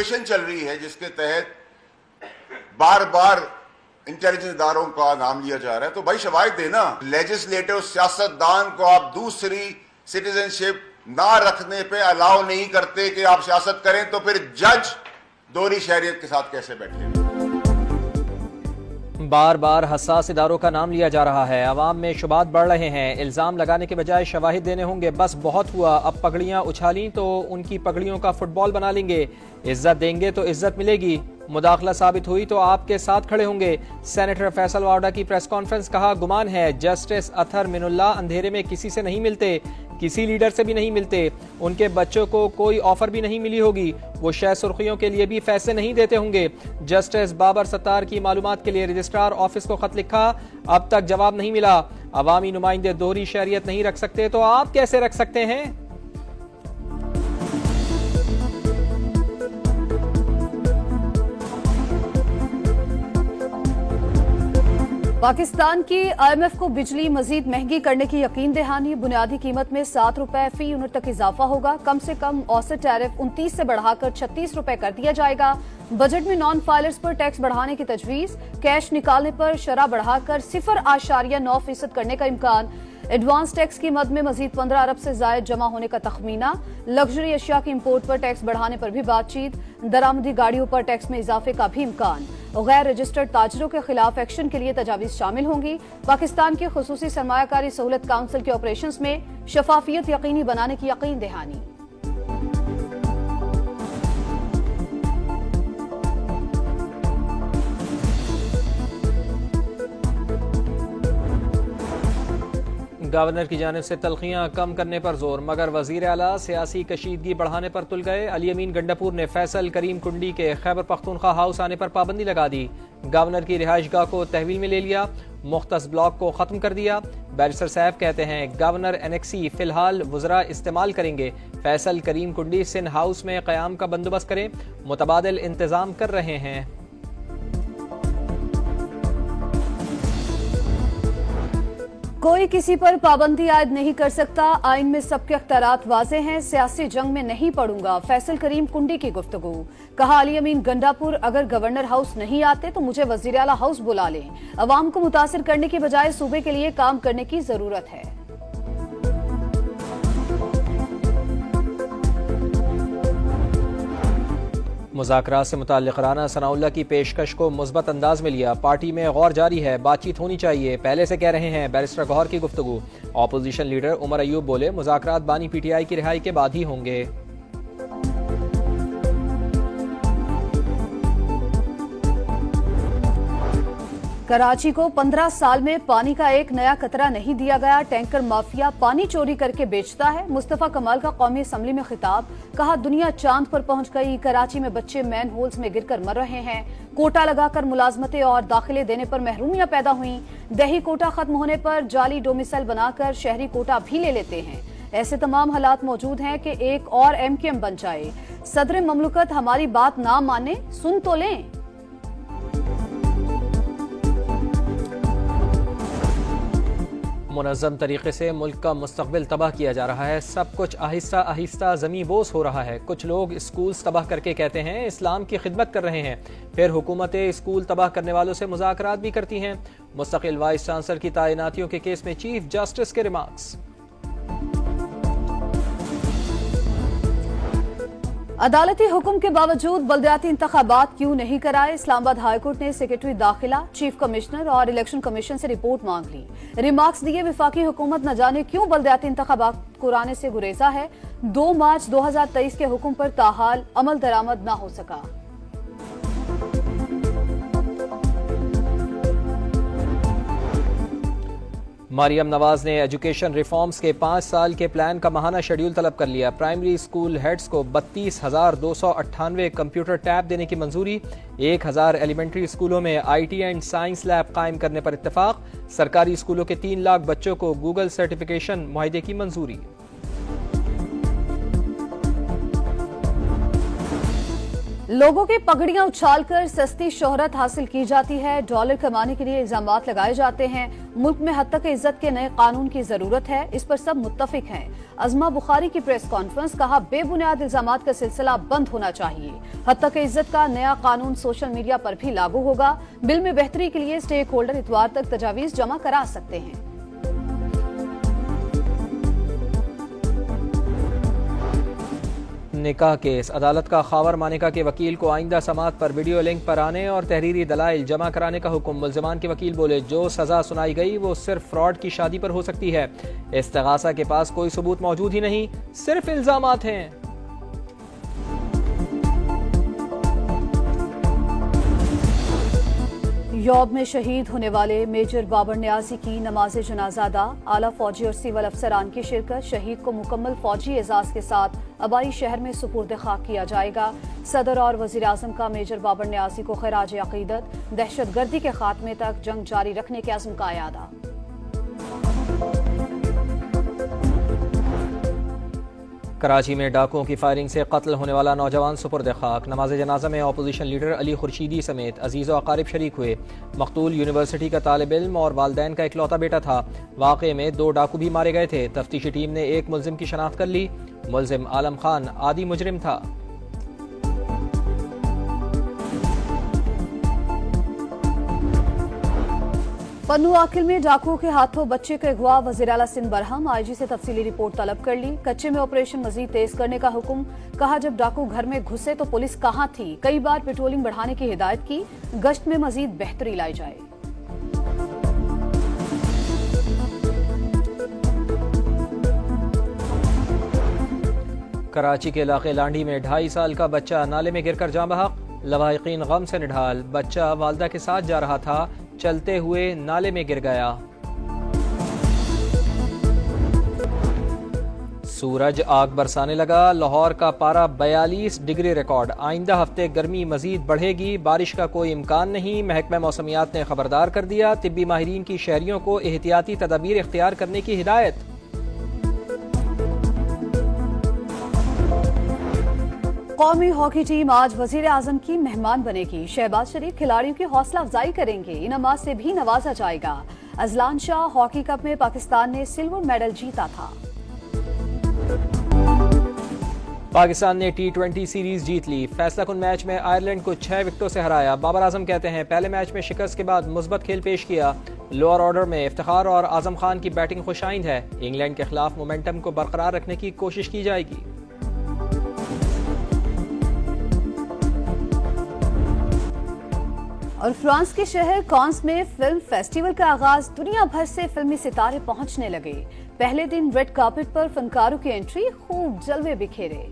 Situation चल रही है जिसके तहत बार बार इंटेलिजेंस इदारों का नाम लिया जा रहा है, तो भाई शवाहिद देना। लेजिस्लेटिव सियासतदान को आप दूसरी सिटीजनशिप ना रखने पे अलाउ नहीं करते कि आप सियासत करें, तो फिर जज दोहरी शहरियत के साथ कैसे बैठे? बार बार हसास इदारों का नाम लिया जा रहा है, अवाम में शुबात बढ़ रहे हैं, इल्जाम लगाने के बजाय शवाहिद देने होंगे। बस बहुत हुआ, अब पगड़ियां उछाली तो उनकी पगड़ियों का फुटबॉल बना लेंगे, इज्जत देंगे तो इज्जत मिलेगी, मुदाखला साबित हुई तो आपके साथ खड़े होंगे। सेनेटर फैसल वावडा की प्रेस कॉन्फ्रेंस, कहा गुमान है जस्टिस अतहर मिनुल्लाह अंधेरे में किसी से नहीं मिलते, किसी लीडर से भी नहीं मिलते, उनके बच्चों को कोई ऑफर भी नहीं मिली होगी, वो शह सुर्खियों के लिए भी फैसले नहीं देते होंगे। जस्टिस बाबर सत्तार की मालूमात के लिए रजिस्ट्रार ऑफिस को खत लिखा, अब तक जवाब नहीं मिला। अवामी नुमाइंदे दोहरी शहरियत नहीं रख सकते तो आप कैसे रख सकते हैं? पाकिस्तान की IMF को बिजली मजीद महंगी करने की यकीन दहानी, बुनियादी कीमत में 7 रुपए फी यूनिट तक इजाफा होगा। कम से कम औसत टैरिफ 29 से बढ़ाकर 36 रुपए कर दिया जाएगा। बजट में नॉन फाइलर्स पर टैक्स बढ़ाने की तजवीज, कैश निकालने पर शरह बढ़ाकर 0.9% करने का इम्कान। एडवांस टैक्स की मद में मजीद 15 अरब से जायद जमा होने का तखमीना। लग्जरी अशिया की इम्पोर्ट पर टैक्स बढ़ाने पर भी बातचीत। दरामदी गाड़ियों पर टैक्स में इजाफे का भी इम्कान। गैर रजिस्टर्ड ताजरों के खिलाफ एक्शन के लिए तजावीज शामिल होंगी। पाकिस्तान के खुसूसी सरमायाकारी सहूलत काउंसिल के ऑपरेशंस में शफाफियत यकीनी बनाने की यकीन दहानी। गवर्नर की जानिब से तलखियां कम करने पर जोर, मगर वजीर आला सियासी कशीदगी बढ़ाने पर तुल गए। अली अमीन गंडापुर ने फैसल करीम कुंडी के खैबर पख्तूनख्वा हाउस आने पर पाबंदी लगा दी। गवर्नर की रिहाइशगाह को तहवील में ले लिया, मुख्तस ब्लॉक को खत्म कर दिया। बैरिस्टर साहब कहते हैं गवर्नर एनेक्सी फिलहाल वुज़रा इस्तेमाल करेंगे। फैसल करीम कुंडी सिंध हाउस में क़याम का बंदोबस्त करें, मुतबादिल इंतजाम कर रहे हैं। कोई किसी पर पाबंदी आयद नहीं कर सकता, आइन में सबके अख्तियारात वाज़े हैं, सियासी जंग में नहीं पड़ूंगा। फैसल करीम कुंडी की गुफ्तगू, कहा अली अमीन गंडापुर अगर गवर्नर हाउस नहीं आते तो मुझे वज़ीर आला हाउस बुला लें। अवाम को मुतासिर करने के बजाय सूबे के लिए काम करने की जरूरत है। मुज़ाकरात से मुताल्लिक़ राना सनाउल्लाह की पेशकश को मुस्बत अंदाज में लिया। पार्टी में गौर जारी है, बातचीत होनी चाहिए, पहले से कह रहे हैं। बैरिस्टर गौहर की गुफ्तगू। ऑपोजिशन लीडर उमर अयूब बोले मुज़ाकरात बानी PTI की रिहाई के बाद ही होंगे। कराची को 15 साल में पानी का एक नया कतरा नहीं दिया गया। टैंकर माफिया पानी चोरी करके बेचता है। मुस्तफा कमाल का कौमी असम्बली में खिताब, कहा दुनिया चांद पर पहुंच गई, कराची में बच्चे मैन होल्स में गिरकर मर रहे हैं। कोटा लगाकर मुलाजमतें और दाखिले देने पर महरूमियां पैदा हुई। दही कोटा खत्म होने पर जाली डोमिसाइल बनाकर शहरी कोटा भी ले लेते हैं। ऐसे तमाम हालात मौजूद हैं कि एक और MKM बन जाए। सदर ममलकत हमारी बात ना माने, सुन तो लें। मुनज़्ज़म तरीके से मुल्क का मुस्तक़बिल तबाह किया जा रहा है। सब कुछ आहिस्ता आहिस्ता ज़मीं बोस हो रहा है। कुछ लोग स्कूल्स तबाह करके कहते हैं इस्लाम की खिदमत कर रहे हैं, फिर हुकूमतें स्कूल तबाह करने वालों से मुज़ाकरात भी करती हैं। मुस्तकिल वाइस चांसलर की तैनातियों के केस में चीफ जस्टिस के रिमार्क्स। अदालती हुक्म के बावजूद बल्दियाती इंतखाबात क्यों नहीं कराए? इस्लामाबाद हाईकोर्ट ने सेक्रेटरी दाखिला, चीफ कमिश्नर और इलेक्शन कमीशन से रिपोर्ट मांग ली। रिमार्क्स दिए वफाकी हुकूमत न जाने क्यों बल्दियाती इंतखाबात कराने से गुरेजा है। 2 मार्च 2023 के हुक्म पर ताहाल अमल दरामद न हो सका। मरियम नवाज ने एजुकेशन रिफॉर्म्स के 5 साल के प्लान का माहाना शेड्यूल तलब कर लिया। प्राइमरी स्कूल हेड्स को 32,298 कंप्यूटर टैब देने की मंजूरी। 1,000 एलिमेंट्री स्कूलों में IT एंड साइंस लैब कायम करने पर इत्तेफाक। सरकारी स्कूलों के 3 लाख बच्चों को गूगल सर्टिफिकेशन मुआहदे की मंजूरी। लोगों की पगड़ियां उछालकर सस्ती शोहरत हासिल की जाती है, डॉलर कमाने के लिए इल्जामात लगाए जाते हैं। मुल्क में हद तक इज्जत के नए कानून की जरूरत है, इस पर सब मुत्तफिक हैं। अजमा बुखारी की प्रेस कॉन्फ्रेंस, कहा बेबुनियाद इल्जामात का सिलसिला बंद होना चाहिए। हद तक इज्जत का नया कानून सोशल मीडिया पर भी लागू होगा। बिल में बेहतरी के लिए स्टेक होल्डर इतवार तक तजावीज जमा करा सकते हैं। निकाह केस, अदालत का खावर मानिका के वकील को आइंदा समाअत पर वीडियो लिंक पर आने और तहरीरी दलाइल जमा कराने का हुक्म। मुल्जिमान के वकील बोले, जो सजा सुनाई गई वो सिर्फ फ्रॉड की शादी पर हो सकती है। इस्तिगासा के पास कोई सबूत मौजूद ही नहीं, सिर्फ इल्जामात हैं। यौब में शहीद होने वाले मेजर बाबर न्याजी की नमाज जनाजा अदा। आला फौजी और सिविल अफसरान की शिरकत। शहीद को मुकम्मल फौजी एजाज के साथ अबाई शहर में सुपुर्द खाक किया जाएगा। सदर और वजीर आजम का मेजर बाबर न्याजी को खराज अकीदत। दहशतगर्दी के खात्मे तक जंग जारी रखने के अज़्म का यादा। कराची में डाकुओं की फायरिंग से कत्ल होने वाला नौजवान सुपुर्द खाक। नमाज जनाजा में अपोजिशन लीडर अली खुर्शीदी समेत अजीज़ व अकारिब शरीक हुए। मकतूल यूनिवर्सिटी का तालिब इल्म और वालदैन का इकलौता बेटा था। वाक़े में 2 डाकू भी मारे गए थे। तफ्तीशी टीम ने एक मुल्जिम की शनाख्त कर ली। मुल्जिम आलम खान आदि मुजरिम था। पन्नू आकिल में डाकुओं के हाथों बच्चे के अगवा। वज़ीर आला सिंध बरहम आईजी से तफसीली रिपोर्ट तलब कर ली। कच्चे में ऑपरेशन मजीद तेज करने का हुक्म। कहा, जब डाकू घर में घुसे तो पुलिस कहां थी। कई बार पेट्रोलिंग बढ़ाने की हिदायत की। गश्त में मजीद बेहतरी लाई जाए। कराची के इलाके लांडी में 2.5 साल का बच्चा नाले में गिरकर जाँ बहक। लवाहिकीन गम से निढाल। बच्चा वालदा के साथ जा रहा था, चलते हुए नाले में गिर गया। सूरज आग बरसाने लगा। लाहौर का पारा 42 डिग्री रिकॉर्ड। आइंदा हफ्ते गर्मी मजीद बढ़ेगी, बारिश का कोई इम्कान नहीं। महकमा मौसमियात ने खबरदार कर दिया। तिब्बी माहिरीन की शहरियों को एहतियाती तदाबीर इख्तियार करने की हिदायत। कौमी हॉकी टीम आज वजीर आजम की मेहमान बनेगी। शहबाज शरीफ खिलाड़ियों की हौसला अफजाई करेंगे। इनामात से भी नवाजा जाएगा। अजलान शाह, हॉकी कप में पाकिस्तान ने सिल्वर मेडल जीता था। पाकिस्तान ने T20 सीरीज जीत ली। फैसला कुन मैच में आयरलैंड को 6 विकेटों से हराया। बाबर आजम कहते हैं, पहले मैच में शिकस्त के बाद मुस्बत खेल पेश किया। लोअर ऑर्डर में इफ्तिखार और आजम खान की बैटिंग खुशाइंद है। इंग्लैंड के खिलाफ मोमेंटम को बरकरार रखने की कोशिश की जाएगी। और फ्रांस के शहर कांस में फिल्म फेस्टिवल का आगाज। दुनिया भर से फिल्मी सितारे पहुंचने लगे। पहले दिन रेड कार्पेट पर फनकारों की एंट्री, खूब जलवे बिखेरे।